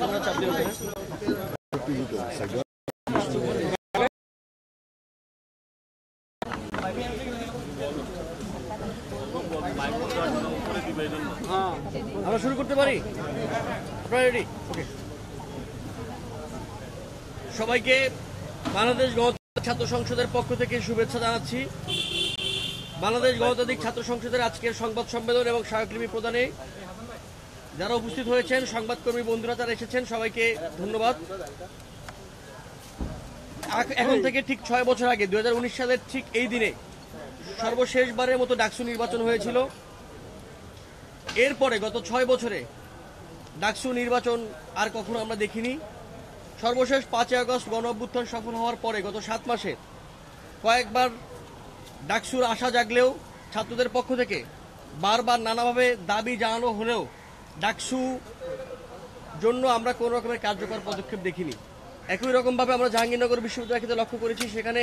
Camera চাপ দিয়ে ওঠে। হ্যাঁ, আমরা শুরু করতে পারি? আপনারা রেডি? ওকে। সবাইকে বাংলাদেশ গণতান্ত্রিক ছাত্র সংসদের পক্ষ থেকে শুভেচ্ছা জানাচ্ছি। বাংলাদেশ গণতান্ত্রিক ছাত্র সংসদের আজকের সংবাদ সম্মেলন এবং স্মারকলিপি প্রদানে যারা উপস্থিত হয়েছেন, সংবাদকর্মী বন্ধুরা যারা এসেছেন, সবাইকে ধন্যবাদ। এখন থেকে ঠিক 6 বছর আগে 2019 সালের ঠিক এই দিনে সর্বশেষবারের মতো ডাকসু নির্বাচন হয়েছিল। এরপরে গত 6 বছরে ডাকসু নির্বাচন আর কখনো আমরা দেখিনি। সর্বশেষ 5 আগস্ট গণ অভ্যুত্থান সফল হওয়ার পরে গত 7 মাসে কয়েকবার ডাকসুর আশা জাগলেও ছাত্রদের পক্ষ থেকে বারবার নানাভাবে দাবি জানানো হলেও ডাকসু জন্য আমরা কোনো রকমের কার্যকর পদক্ষেপ দেখিনি। একই রকমভাবে আমরা জাহাঙ্গীরনগর বিশ্ববিদ্যালয় ক্ষেত্রে লক্ষ্য করেছি, সেখানে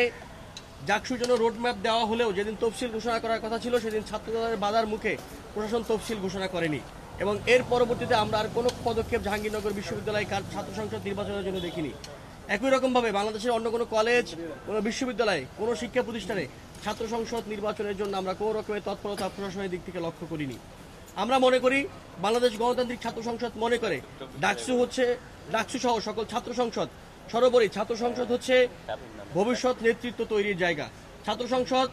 ডাকসুর জন্য রোডম্যাপ দেওয়া হলেও যেদিন তফসিল ঘোষণা করার কথা ছিল সেদিন ছাত্রদের বাধার মুখে প্রশাসন তফসিল ঘোষণা করেনি এবং এর পরবর্তীতে আমরা আর কোনো পদক্ষেপ জাহাঙ্গীরনগর বিশ্ববিদ্যালয় ছাত্র সংসদ নির্বাচনের জন্য দেখিনি। একই রকমভাবে বাংলাদেশের অন্য কোনো কলেজ, কোনো বিশ্ববিদ্যালয়, কোনো শিক্ষা প্রতিষ্ঠানে ছাত্র সংসদ নির্বাচনের জন্য আমরা কোনো রকমের তৎপরতা প্রশাসনের দিক থেকে লক্ষ্য করিনি। আমরা মনে করি, বাংলাদেশ গণতান্ত্রিক ছাত্র সংসদ মনে করে ডাকসু সহ সকল ছাত্র সংসদ সর্বোপরি ছাত্র সংসদ হচ্ছে ভবিষ্যৎ নেতৃত্ব তৈরির জায়গা। ছাত্র সংসদ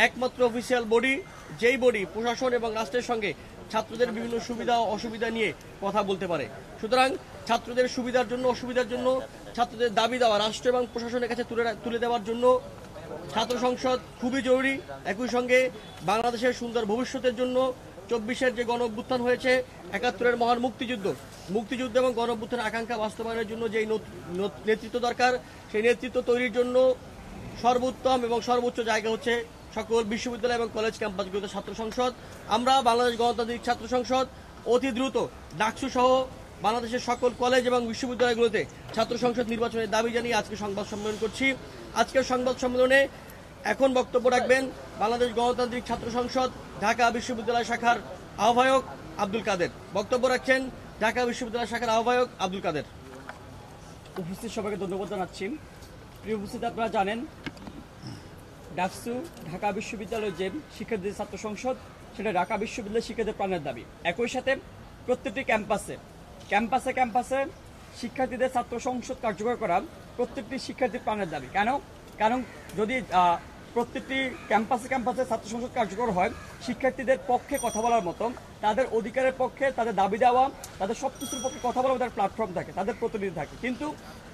একমাত্র অফিসিয়াল বডি, যেই বডি প্রশাসন এবং রাষ্ট্রের সঙ্গে ছাত্রদের বিভিন্ন সুবিধা ও অসুবিধা নিয়ে কথা বলতে পারে। সুতরাং ছাত্রদের সুবিধার জন্য, অসুবিধার জন্য, ছাত্রদের দাবি দেওয়া রাষ্ট্র এবং প্রশাসনের কাছে তুলে দেওয়ার জন্য ছাত্র সংসদ খুবই জরুরি। একই সঙ্গে বাংলাদেশের সুন্দর ভবিষ্যতের জন্য 24-এর যে গণ অভ্যুত্থান হয়েছে, 71-এর মহান মুক্তিযুদ্ধ এবং গণ অভ্যুত্থানের আকাঙ্ক্ষা বাস্তবায়নের জন্য যেই নেতৃত্ব দরকার, সেই নেতৃত্ব তৈরির জন্য সর্বোত্তম এবং সর্বোচ্চ জায়গা হচ্ছে সকল বিশ্ববিদ্যালয় এবং কলেজ ক্যাম্পাসগুলোতে ছাত্র সংসদ। আমরা বাংলাদেশ গণতান্ত্রিক ছাত্র সংসদ অতি দ্রুত ডাকসু সহ বাংলাদেশের সকল কলেজ এবং বিশ্ববিদ্যালয়গুলোতে ছাত্র সংসদ নির্বাচনের দাবি জানিয়ে আজকে সংবাদ সম্মেলন করছি। আজকের সংবাদ সম্মেলনে এখন বক্তব্য রাখবেন বাংলাদেশ গণতান্ত্রিক ছাত্র সংসদ ঢাকা বিশ্ববিদ্যালয় শাখার আহ্বায়ক আব্দুল কাদের। বক্তব্য রাখছেন ঢাকা বিশ্ববিদ্যালয় শাখার আহ্বায়ক আব্দুল কাদের। উপস্থিত সবাইকে ধন্যবাদ জানাচ্ছি। প্রিয় উপস্থিত, আপনারা জানেন ডাকসু ঢাকা বিশ্ববিদ্যালয়ের যে শিক্ষার্থীদের ছাত্র সংসদ, সেটা ঢাকা বিশ্ববিদ্যালয়ের শিক্ষার্থীদের প্রাণের দাবি। একই সাথে প্রত্যেকটি ক্যাম্পাসে শিক্ষার্থীদের ছাত্র সংসদ কার্যকর করা প্রত্যেকটি শিক্ষার্থীর প্রাণের দাবি। কারণ যদি প্রত্যেকটি ক্যাম্পাসে ছাত্র সংসদ কার্যকর হয়, শিক্ষার্থীদের পক্ষে কথা বলার মতো, তাদের অধিকারের পক্ষে, তাদের দাবি দেওয়া, তাদের সব কিছুর পক্ষে কথা বলার তাদের প্ল্যাটফর্ম থাকে, তাদের প্রতিনিধি থাকে। কিন্তু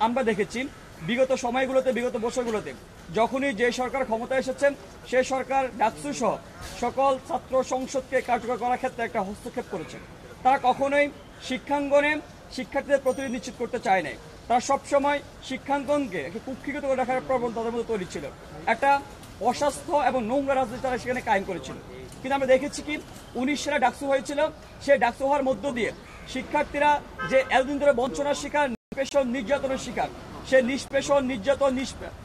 আমরা দেখেছি বিগত সময়গুলোতে, বিগত বছরগুলোতে যখনই যে সরকার ক্ষমতায় এসেছেন, সেই সরকার ডাকসু সহ সকল ছাত্র সংসদকে কার্যকর করার ক্ষেত্রে একটা হস্তক্ষেপ করেছে। তারা কখনোই শিক্ষাঙ্গনে শিক্ষার্থীদের প্রতিনিধি নিশ্চিত করতে চায় নাই। তারা সবসময় শিক্ষাঙ্গনকে একটি কুক্ষিগত করে রাখার প্রবণতা তাদের মধ্যে তৈরি ছিল। একটা অস্বাস্থ্য এবং নোংরা রাজনীতি তারা সেখানে কায়েম করেছিল। কিন্তু আমরা দেখেছি কি 19 সালে ডাকসু হয়েছিল, সেই ডাকসু হওয়ার মধ্য দিয়ে শিক্ষার্থীরা যে এতদিন ধরে বঞ্চনার শিকার, নিষ্পেষণ, নির্যাতনের শিকার, সেই নিষ্পেষণ, নির্যাতন,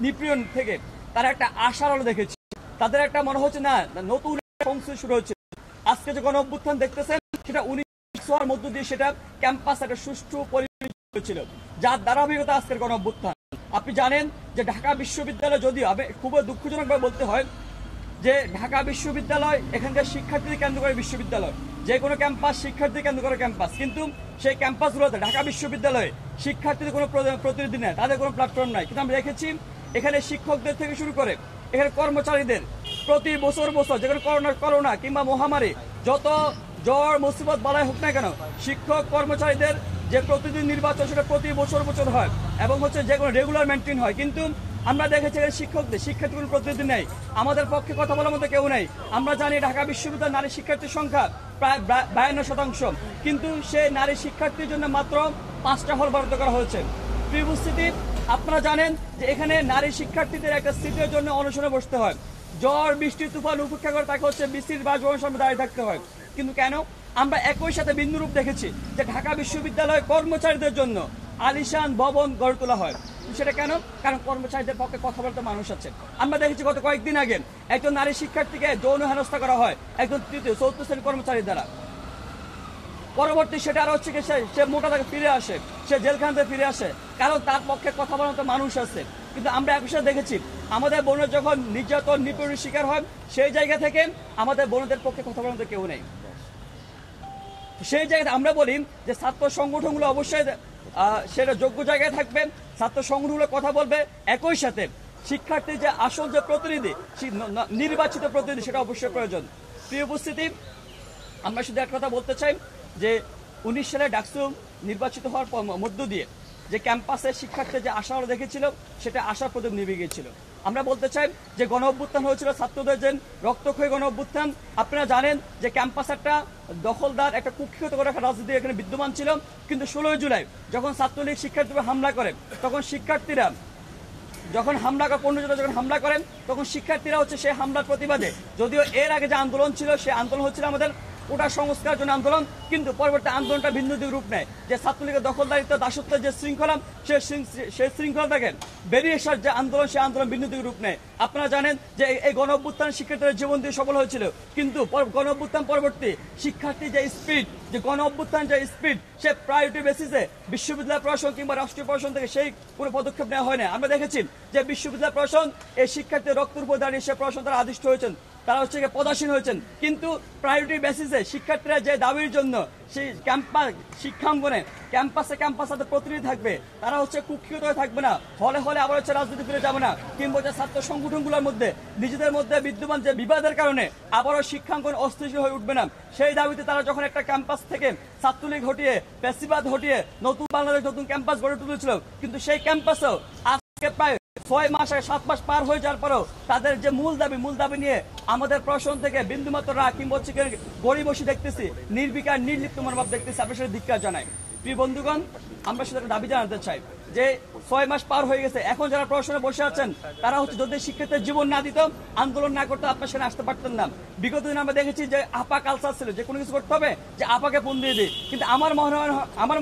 নিপীড়ন থেকে তারা একটা আশার আলো দেখেছে। তাদের একটা মনে হচ্ছে না, নতুন সংস্কৃতি শুরু হচ্ছে। আজকে যে গণ অভ্যুত্থান দেখতেছেন, সেটা 19 হওয়ার মধ্য দিয়ে সেটা ক্যাম্পাস একটা সুষ্ঠু পরিবেশ হয়েছিল, যার ধারাবাহিকতা আজকের গণ অভ্যুত্থান। আপনি জানেন যে ঢাকা বিশ্ববিদ্যালয়, যদিও খুবই দুঃখজনকভাবে বলতে হয় যে ঢাকা বিশ্ববিদ্যালয় এখানকার শিক্ষার্থীদের কেন্দ্র করে বিশ্ববিদ্যালয়, যে কোনো ক্যাম্পাস শিক্ষার্থী কেন্দ্র করে ক্যাম্পাস, কিন্তু সেই ক্যাম্পাসগুলোতে ঢাকা বিশ্ববিদ্যালয়ে শিক্ষার্থীদের কোনো প্রতিনিধি নেই, তাদের কোনো প্ল্যাটফর্ম নাই। কিন্তু আমরা দেখেছি এখানে শিক্ষকদের থেকে শুরু করে এখানে কর্মচারীদের প্রতি বছর যেখানে করোনা কিংবা মহামারী, যত জ্বর মুসিবত বালাই হোক না কেন, শিক্ষক কর্মচারীদের যে প্রতিদিন নির্বাচন সেটা প্রতি বছর হয় এবং যে কোনো রেগুলার মেনটেন হয়। কিন্তু আমরা দেখেছি শিক্ষার্থী কোনো প্রতিনিধি নেই, আমাদের পক্ষে কথা বলার মতো কেউ নেই। আমরা জানি ঢাকা বিশ্ববিদ্যালয়ের নারী শিক্ষার্থীর সংখ্যা প্রায় 52%, কিন্তু সেই নারী শিক্ষার্থীর জন্য মাত্র 5টা হল বরাদ্দ করা হয়েছে। প্রিয় উপস্থিতি, আপনারা জানেন যে এখানে নারী শিক্ষার্থীদের একটা সিটের জন্য অনশনে বসতে হয়, ঝড় বৃষ্টি তুফান উপেক্ষা করে তাকে বিসির বাসভবনের সামনে দাঁড়িয়ে থাকতে হয়। কিন্তু কেন? আমরা একই সাথে বিন্দুরূপ দেখেছি যে ঢাকা বিশ্ববিদ্যালয় কর্মচারীদের জন্য আলিশান ভবন গড়ে তোলা হয়। সেটা কেন? কারণ কর্মচারীদের পক্ষে কথা বলতে মানুষ আছে। আমরা দেখেছি গত কয়েকদিন আগে একজন নারী শিক্ষার্থীকে যৌন হেনস্থা করা হয় একজন 3য় 4th শ্রেণীর কর্মচারী দ্বারা। পরবর্তী সেটা আর হচ্ছে কি সে মোটা থেকে ফিরে আসে, সে জেলখানা থেকে ফিরে আসে, কারণ তার পক্ষে কথা বলার মতো মানুষ আছে। কিন্তু আমরা এক বিষয়ে দেখেছি, আমাদের বোনের যখন নির্যাতন নিপীড়নের শিকার হয়, সেই জায়গা থেকে আমাদের বোনদের পক্ষে কথা বলার মতো কেউ নেই। সেই জায়গায় আমরা বলি যে ছাত্র সংগঠনগুলো অবশ্যই সেটা যোগ্য জায়গায় থাকবে, ছাত্র সংগঠনগুলো কথা বলবে, একই সাথে শিক্ষার্থীর যে আসল যে প্রতিনিধি, নির্বাচিত প্রতিনিধি, সেটা অবশ্যই প্রয়োজন। প্রিয় উপস্থিতি, আমরা শুধু একটা কথা বলতে চাই যে 19 সালে ডাকসু নির্বাচিত হওয়ার মধ্য দিয়ে যে ক্যাম্পাসে শিক্ষার্থীর যে আশা দেখেছিল, সেটা আশার প্রদীপ নিভে গিয়েছিল। আমরা বলতে চাই যে গণ অভ্যুত্থান হয়েছিল ছাত্রদের যে রক্তক্ষয়ী গণ অভ্যুত্থান। আপনারা জানেন যে ক্যাম্পাস একটা দখলদার, একটা কুক্ষিগত করে একটা রাজনীতি এখানে বিদ্যমান ছিল। কিন্তু 16 জুলাই যখন ছাত্রলীগ শিক্ষার্থীরা হামলা করে, তখন শিক্ষার্থীরা যখন হামলা করে, 15 জুলাই যখন হামলা করেন, তখন শিক্ষার্থীরা হচ্ছে সেই হামলার প্রতিবাদে, যদিও এর আগে যে আন্দোলন ছিল, সেই আন্দোলন হচ্ছিল আমাদের কোটা সংস্কার জন্য আন্দোলন, কিন্তু পরবর্তী আন্দোলনটা ভিন্ন দিক রূপ নেয়, যে ছাত্রলীগের দখলদারিত্ব, দাসত্বের যে শৃঙ্খলা, সেই শৃঙ্খলা থেকে বেরিয়ে আসার যে আন্দোলন, সেই আন্দোলন ভিন্ন দিক রূপ নেয়। আপনারা জানেন যে এই গণ অভ্যুত্থান শিক্ষার্থীদের জীবন দিয়ে সফল হয়েছিল, কিন্তু গণ অভ্যুত্থান পরবর্তী শিক্ষার্থী যে স্পিড, যে গণ অভ্যুত্থান যে স্পিড, সে প্রায়োরিটি বেসিসে বিশ্ববিদ্যালয় প্রশাসন কিংবা রাষ্ট্রীয় প্রশাসন থেকে সেই কোনো পদক্ষেপ নেওয়া হয় না। আমরা দেখেছি যে বিশ্ববিদ্যালয় প্রশাসন এই শিক্ষার্থীর রক্তের উপর দাঁড়িয়ে সে প্রশাসন তারা আদিষ্ট হয়েছেন, তারা হচ্ছে পদাসীন হয়েছেন। কিন্তু প্রায়োরিটি বেসিসে শিক্ষার্থীরা যে দাবির জন্য সেই শিক্ষাঙ্গনে ক্যাম্পাসে প্রতিনিধি থাকবে, তারা হচ্ছে কুক্ষিগত হয়ে থাকবে না, হলে আবার হচ্ছে রাজনীতি ফিরে যাবে না, কিংবা যে ছাত্র সংগঠনগুলোর মধ্যে নিজেদের মধ্যে বিদ্যমান যে বিবাদের কারণে আবারও শিক্ষাঙ্গন অস্থিতিশীল হয়ে উঠবে না। সেই দাবিতে তারা যখন একটা ক্যাম্পাস থেকে ছাত্রলীগ হটিয়ে, ফ্যাসিবাদ হটিয়ে নতুন বাংলাদেশ, নতুন ক্যাম্পাস গড়ে তুলেছিল, কিন্তু সেই ক্যাম্পাসেও আজকে প্রায় 6 মাস 7 মাস পার হয়ে যাওয়ার পরেও তাদের যে মূল দাবি নিয়ে আমাদের প্রশাসন থেকে বিন্দুমাত্র রাগ কিংবা হচ্ছে গড়িমসি দেখতেছি, নির্বিকার নির্লিপ্ত মনোভাব দেখতেছি। আমরা সেটা ধিক্কার জানাই। প্রিয় বন্ধুগণ, আমরা সেটা দাবি জানাতে চাই যে 6 মাস পার হয়ে গেছে, এখন যারা প্রশাসনে বসে আছেন, তারা হচ্ছে যদি শিক্ষার্থীর জীবন না দিত, আন্দোলন না করতে, আপনার সেখানে আসতে পারতেন না। বিগত দিন আমরা দেখেছি যে আপা কালচার ছিল, যে কোনো কিছু করতে হবে যে আপাকে ফোন দিয়ে দিই, কিন্তু আমার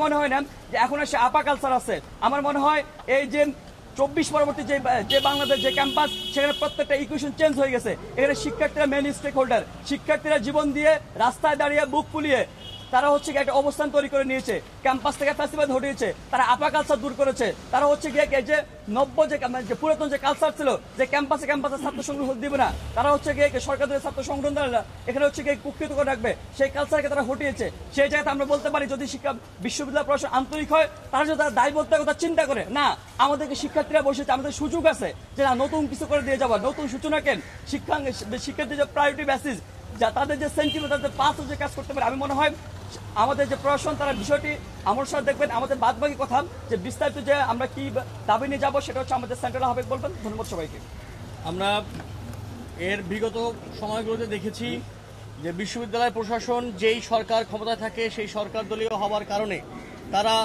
মনে হয় না যে এখন সে আপা কালচার আছে। আমার মনে হয় এই যে 24 পরবর্তী যে বাংলাদেশ যে ক্যাম্পাস, সেখানে প্রত্যেকটা ইকুয়েশন চেঞ্জ হয়ে গেছে। এখানে শিক্ষার্থীরা মেইন স্টেক হোল্ডার, শিক্ষার্থীরা জীবন দিয়ে রাস্তায় দাঁড়িয়ে বুক ফুলিয়ে তারা হচ্ছে একটা অবস্থান তৈরি করে নিয়েছে, ক্যাম্পাস থেকে ফ্যাসিবাদ হটিয়েছে, তারা আপা কালচার দূর করেছে। তারা হচ্ছে গিয়ে যে নব্য যে পুরাতন যে কালচার ছিল, যে ক্যাম্পাসে ছাত্র সংগঠন দিবে না, তারা হচ্ছে গিয়ে সরকারের ছাত্র সংগঠন দ্বারা এখানে হচ্ছে গিয়ে কুক্ষিত করে রাখবে, সেই কালচারকে তারা হটিয়েছে। সেই জায়গাতে আমরা বলতে পারি, যদি বিশ্ববিদ্যালয় প্রশাসন আন্তরিক হয়, তারা যদি তারা দায়বদ্ধতার কথা চিন্তা করে, না আমাদেরকে শিক্ষার্থীরা বসেছে, আমাদের সুযোগ আছে যে না নতুন কিছু করে দিয়ে যাওয়ার, নতুন সূচনা কেন শিক্ষার্থীর যে প্রায়োরিটি বেসিস, যা তাদের যে সেন্টিমেন্ট, তাদের পাস যে কাজ করতে পারে, আমি মনে হয় আমাদের যে প্রশাসন তারা বিষয়টি আমার সাথে দেখবেন। আমাদের বাদবাকি কথা যে বিস্তারিত যে আমরা কি দাবি নিয়ে যাবো, সেটা হচ্ছে আমাদের সেন্ট্রাল আহ্বায়ক বলবেন। ধন্যবাদ সবাইকে। আমরা এর বিগত সময়গুলোতে দেখেছি যে বিশ্ববিদ্যালয় প্রশাসন যেই সরকার ক্ষমতায় থাকে, সেই সরকার দলীয় হওয়ার কারণে তারা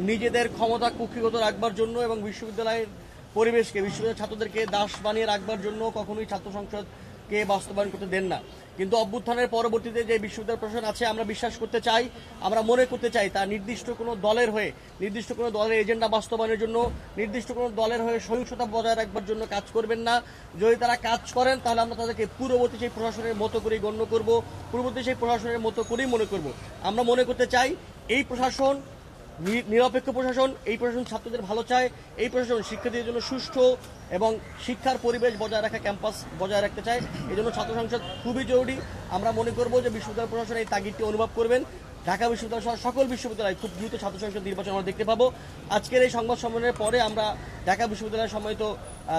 নিজেদের ক্ষমতা কুক্ষিগত রাখবার জন্য এবং বিশ্ববিদ্যালয়ের পরিবেশকে, বিশ্ববিদ্যালয়ের ছাত্রদেরকে দাস বানিয়ে রাখবার জন্য কখনোই ছাত্র সংসদকে বাস্তবায়ন করতে দেন না। কিন্তু অভ্যুত্থানের পরবর্তীতে যে বিশ্ববিদ্যালয় প্রশাসন আছে, আমরা বিশ্বাস করতে চাই, আমরা মনে করতে চাই, তা নির্দিষ্ট কোনো দলের হয়ে, নির্দিষ্ট কোনো দলের এজেন্ডা বাস্তবায়নের জন্য, নির্দিষ্ট কোনো দলের হয়ে সহিংসতা বজায় রাখবার জন্য কাজ করবেন না। যদি তারা কাজ করেন, তাহলে আমরা তাদেরকে পূর্ববর্তী সেই প্রশাসনের মতো করেই গণ্য করব, পূর্ববর্তী সেই প্রশাসনের মতো করেই মনে করব। আমরা মনে করতে চাই এই প্রশাসন নিরপেক্ষ প্রশাসন, এই প্রশাসন ছাত্রদের ভালো চায়, এই প্রশাসন শিক্ষার্থীদের জন্য সুষ্ঠু এবং শিক্ষার পরিবেশ বজায় রাখা, ক্যাম্পাস বজায় রাখতে চায়। এই জন্য ছাত্র সংসদ খুবই জরুরি। আমরা মনে করব যে বিশ্ববিদ্যালয় প্রশাসন এই তাগিদটি অনুভব করবেন। ঢাকা বিশ্ববিদ্যালয় সহ সকল বিশ্ববিদ্যালয় খুব দ্রুত ছাত্র সংসদ নির্বাচন আমরা দেখতে পাবো। আজকের এই সংবাদ সম্মেলনের পরে আমরা ঢাকা বিশ্ববিদ্যালয়ের সম্মানিত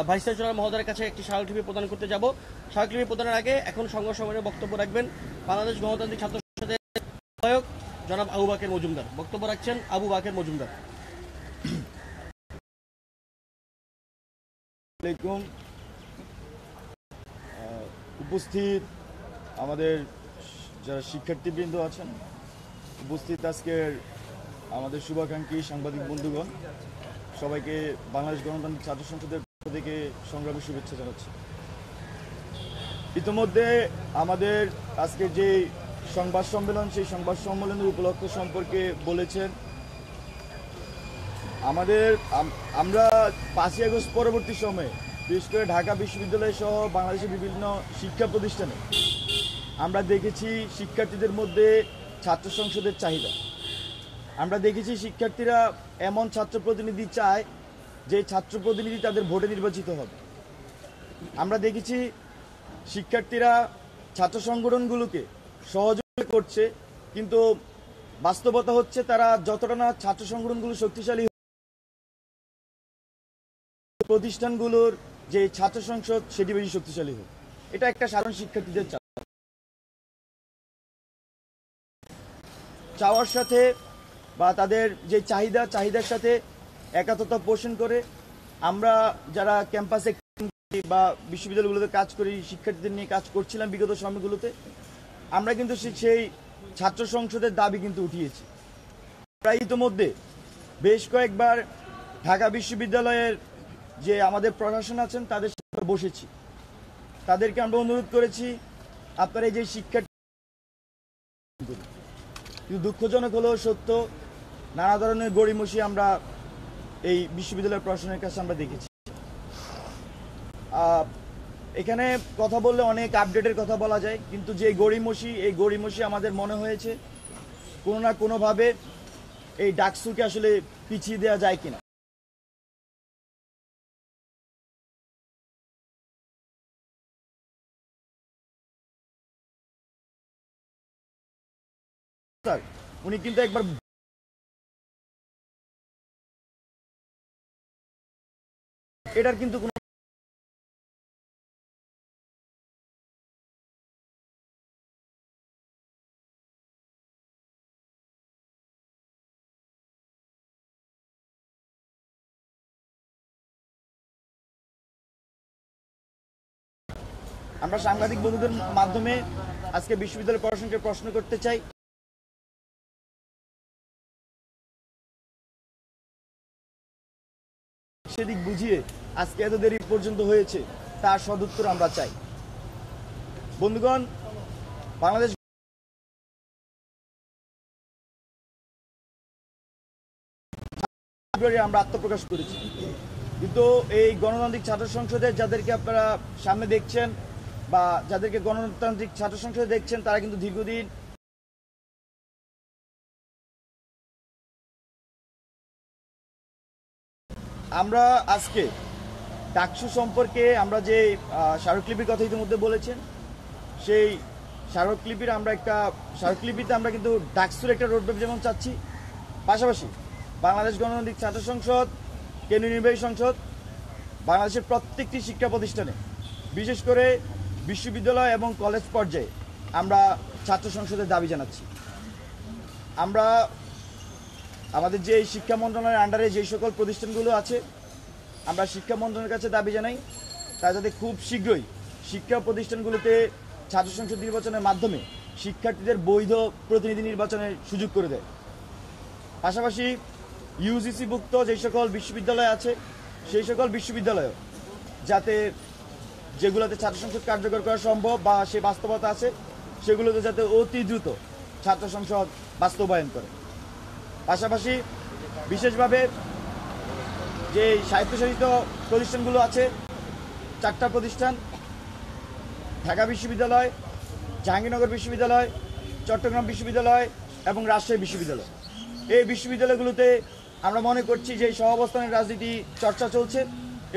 ভাইস চ্যান্সেলর মহোদয়ের কাছে একটি স্মারকলিপি প্রদান করতে যাব। স্মারকলিপি প্রদানের আগে এখন সংবাদ সম্মেলনে বক্তব্য রাখবেন বাংলাদেশ গণতান্ত্রিক ছাত্র সংসদের আহ্বায়ক জনাব আবু বাকের মজুমদার। বক্তব্য রাখছেন আবু বাকের মজুমদার। উপস্থিত আমাদের যারা শিক্ষার্থীবৃন্দ আছেন, উপস্থিত আজকের আমাদের শুভাকাঙ্ক্ষী সাংবাদিক বন্ধুগণ, সবাইকে বাংলাদেশ গণতান্ত্রিক ছাত্র সংসদের পক্ষ থেকে সংগ্রামী শুভেচ্ছা জানাচ্ছি। ইতিমধ্যে আমাদের আজকের যে সংবাদ সম্মেলন, সেই সংবাদ সম্মেলনের উপলক্ষ সম্পর্কে বলেছেন। আমরা 5ই আগস্ট পরবর্তী সময়ে বিশেষ করে ঢাকা বিশ্ববিদ্যালয় সহ বাংলাদেশের বিভিন্ন শিক্ষা প্রতিষ্ঠানে আমরা দেখেছি শিক্ষার্থীদের মধ্যে ছাত্র সংসদের চাহিদা। আমরা দেখেছি শিক্ষার্থীরা এমন ছাত্র প্রতিনিধি চায় যে ছাত্র প্রতিনিধি তাদের ভোটে নির্বাচিত হবে। আমরা দেখেছি শিক্ষার্থীরা ছাত্র সংগঠনগুলোকে সহযোগিতা করছে, কিন্তু বাস্তবতা হচ্ছে তারা যতটা না ছাত্র সংগঠনগুলো শক্তিশালী, প্রতিষ্ঠানগুলোর যে ছাত্র সংসদ সেটি বেশি শক্তিশালী হোক। এটা একটা সাধারণ শিক্ষার্থীদের চাওয়ার সাথে বা তাদের যে চাহিদার সাথে একাত্মতা পোষণ করে আমরা যারা ক্যাম্পাসে বা বিশ্ববিদ্যালয়গুলোতে কাজ করি, শিক্ষার্থীদের নিয়ে কাজ করছিলাম বিগত সময়গুলোতে, আমরা কিন্তু সেই ছাত্র সংসদের দাবি কিন্তু উঠিয়েছি। আমরা ইতিমধ্যে বেশ কয়েকবার ঢাকা বিশ্ববিদ্যালয়ের যে আমাদের প্রশাসন আছেন তাদের সাথে বসেছি, তাদেরকে আমরা অনুরোধ করেছি আপনারা এই যে শিক্ষার্থী, কিন্তু দুঃখজনক হলেও সত্য নানা ধরনের গড়িমসি আমরা এই বিশ্ববিদ্যালয়ের প্রশাসনের কাছে আমরা দেখেছি। এখানে কথা বললে অনেক আপডেটের কথা বলা যায়, কিন্তু যে এই গড়িমসি আমাদের মনে হয়েছে কোনো না কোনোভাবে এই ডাকসুকে আসলে পিছিয়ে দেওয়া যায় কিনা। উনি কিন্তু একবার এটার কিন্তু কোনো আমরা সাংবাদিক বন্ধুদের মাধ্যমে আজকে বিশ্ববিদ্যালয় প্রশাসনকে প্রশ্ন করতে চাই, সেদিক বুঝিয়ে আজকে এত দেরি পর্যন্ত হয়েছে তার সদুত্তর আমরা চাই। বন্ধুগণ, বাংলাদেশ আমরা আত্মপ্রকাশ করেছি, কিন্তু এই গণতান্ত্রিক ছাত্র সংসদে যাদেরকে আপনারা সামনে দেখছেন বা যাদেরকে গণতান্ত্রিক ছাত্র সংসদে দেখছেন তারা কিন্তু দীর্ঘদিন আমরা আজকে ডাকসু সম্পর্কে আমরা যে স্মারকলিপির কথা ইতিমধ্যে বলেছেন, সেই স্মারকলিপিতে আমরা কিন্তু ডাকসুর একটা রোডম্যাপ যেমন চাচ্ছি, পাশাপাশি বাংলাদেশ গণতান্ত্রিক ছাত্র সংসদ, কেন্দ্রীয় নির্বাহী সংসদ, বাংলাদেশের প্রত্যেকটি শিক্ষা প্রতিষ্ঠানে বিশেষ করে বিশ্ববিদ্যালয় এবং কলেজ পর্যায়ে আমরা ছাত্র সংসদের দাবি জানাচ্ছি। আমরা আমাদের যে শিক্ষা মন্ত্রণালয়ের আন্ডারে যে সকল প্রতিষ্ঠানগুলো আছে আমরা শিক্ষা মন্ত্রণালয়ের কাছে দাবি জানাই তারা যাতে খুব শীঘ্রই শিক্ষা প্রতিষ্ঠানগুলোতে ছাত্র সংসদ নির্বাচনের মাধ্যমে শিক্ষার্থীদের বৈধ প্রতিনিধি নির্বাচনের সুযোগ করে দেয়। পাশাপাশি ইউজিসিভুক্ত যে সকল বিশ্ববিদ্যালয় আছে সেই সকল বিশ্ববিদ্যালয় যাতে যেগুলোতে ছাত্র সংসদ কার্যকর করা সম্ভব বা সে বাস্তবতা আছে সেগুলোতে যাতে অতি দ্রুত ছাত্র সংসদ বাস্তবায়ন করে। পাশাপাশি বিশেষভাবে যে স্বায়ত্তশাসিত প্রতিষ্ঠানগুলো আছে, 4টা প্রতিষ্ঠান, ঢাকা বিশ্ববিদ্যালয়, জাহাঙ্গীরনগর বিশ্ববিদ্যালয়, চট্টগ্রাম বিশ্ববিদ্যালয় এবং রাজশাহী বিশ্ববিদ্যালয়, এই বিশ্ববিদ্যালয়গুলোতে আমরা মনে করছি যে সহাবস্থানের রাজনীতি চর্চা চলছে,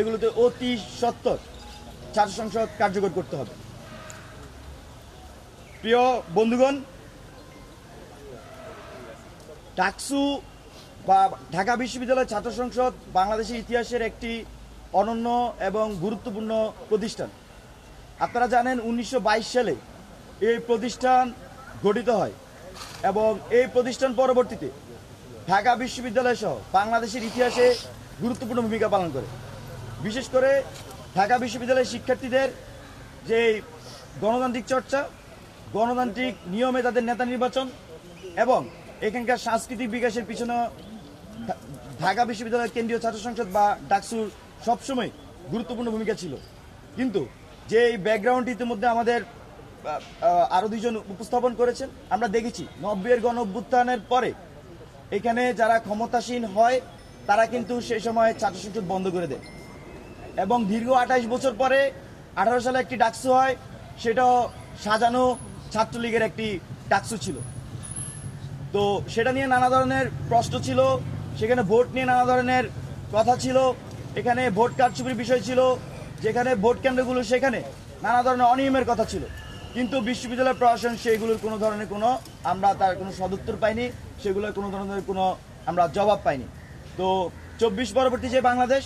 এগুলোতে অতি সত্বর ছাত্র সংসদ কার্যকর করতে হবে। প্রিয় বন্ধুগণ, ডাকসু বা ঢাকা বিশ্ববিদ্যালয় ছাত্র সংসদ বাংলাদেশের ইতিহাসের একটি অনন্য এবং গুরুত্বপূর্ণ প্রতিষ্ঠান। আপনারা জানেন 1922 সালে এই প্রতিষ্ঠান গঠিত হয় এবং এই প্রতিষ্ঠান পরবর্তীতে ঢাকা বিশ্ববিদ্যালয় সহ বাংলাদেশের ইতিহাসে গুরুত্বপূর্ণ ভূমিকা পালন করে। বিশেষ করে ঢাকা বিশ্ববিদ্যালয়ের শিক্ষার্থীদের যে গণতান্ত্রিক চর্চা, গণতান্ত্রিক নিয়মে তাদের নেতা নির্বাচন এবং এখানকার সাংস্কৃতিক বিকাশের পিছনে ঢাকা বিশ্ববিদ্যালয়ের কেন্দ্রীয় ছাত্র সংসদ বা ডাকসুর সবসময় গুরুত্বপূর্ণ ভূমিকা ছিল। কিন্তু যে এই ব্যাকগ্রাউন্ড ইতিমধ্যে আমাদের আরো দুইজন উপস্থাপন করেছেন, আমরা দেখেছি 90-এর গণ অভ্যুত্থানের পরে এখানে যারা ক্ষমতাসীন হয় তারা কিন্তু সেই সময় ছাত্র সংসদ বন্ধ করে দেয় এবং দীর্ঘ 28 বছর পরে 18 সালে একটি ডাকসু হয়, সেটাও সাজানো ছাত্রলীগের একটি ডাকসু ছিল। তো সেটা নিয়ে নানা ধরনের প্রশ্ন ছিল, সেখানে ভোট নিয়ে নানা ধরনের কথা ছিল, এখানে ভোট কারচুপির বিষয় ছিল, যেখানে ভোট কেন্দ্রগুলো সেখানে নানা ধরনের অনিয়মের কথা ছিল। কিন্তু বিশ্ববিদ্যালয় প্রশাসন সেইগুলোর কোনো ধরনের কোনো আমরা তার কোনো সদুত্তর পাইনি, সেগুলোর কোনো ধরনের কোনো আমরা জবাব পাইনি। তো 24 পরবর্তী যে বাংলাদেশ,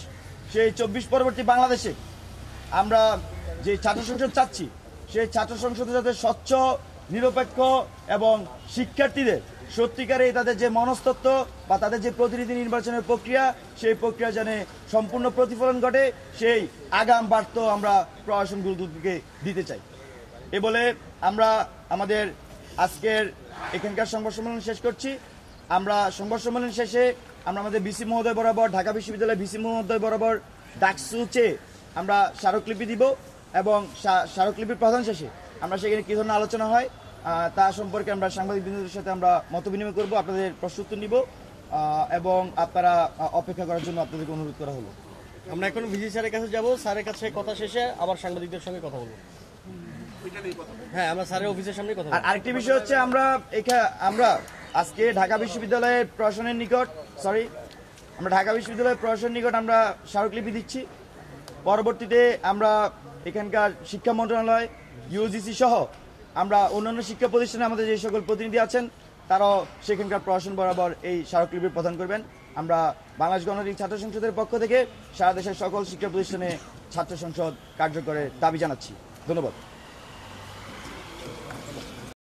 সেই 24 পরবর্তী বাংলাদেশে আমরা যে ছাত্র সংসদ চাচ্ছি, সেই ছাত্র সংসদে যাতে স্বচ্ছ, নিরপেক্ষ এবং শিক্ষার্থীদের সত্যিকারে তাদের যে মনস্তত্ত্ব বা তাদের যে প্রতিনিধি নির্বাচনের প্রক্রিয়া, সেই প্রক্রিয়া যেন সম্পূর্ণ প্রতিফলন ঘটে, সেই আগাম বার্তা আমরা প্রশাসনগুলোকে দিতে চাই। এ বলে আমরা আমাদের আজকের এখানকার সংবাদ সম্মেলন শেষ করছি। আমরা সংবাদ সম্মেলন শেষে আমরা আমাদের ভিসি মহোদয় বরাবর, ঢাকা বিশ্ববিদ্যালয়ের ভিসি মহোদয় বরাবর ডাকসু চেয়ে আমরা স্মারকলিপি দিব এবং স্মারকলিপির প্রধান শেষে আমরা সেখানে কী ধরনের আলোচনা হয় তা সম্পর্কে আমরা সাংবাদিকবৃন্দদের সাথে আমরা মত বিনিময় করবো, আপনাদের প্রশ্ন উত্তর নিব এবং আপনারা অপেক্ষা করার জন্য আপনাদেরকে অনুরোধ করা হলো। আমরা এখন ভিসি স্যারের কাছে যাব, স্যারের কাছে কথা শেষে আবার সাংবাদিকদের সঙ্গে কথা বলবো। হ্যাঁ, আমরা স্যারের অফিসের সামনে কথা আর বলবো। আরেকটি বিষয় হচ্ছে আমরা আজকে ঢাকা বিশ্ববিদ্যালয়ের প্রশাসনের নিকট আমরা ঢাকা বিশ্ববিদ্যালয়ের প্রশাসনের নিকট আমরা স্মারকলিপি দিচ্ছি। পরবর্তীতে আমরা এখানকার শিক্ষা মন্ত্রণালয়, ইউজিসি সহ আমরা অন্যান্য শিক্ষা প্রতিষ্ঠানে আমাদের যে সকল প্রতিনিধি আছেন তারাও সেখানকার প্রশাসন বরাবর এই স্মারকলিপি প্রদান করবেন। আমরা বাংলাদেশ গণতান্ত্রিক ছাত্র সংসদের পক্ষ থেকে সারা দেশের সকল শিক্ষা প্রতিষ্ঠানে ছাত্র সংসদ কার্যকরের দাবি জানাচ্ছি। ধন্যবাদ।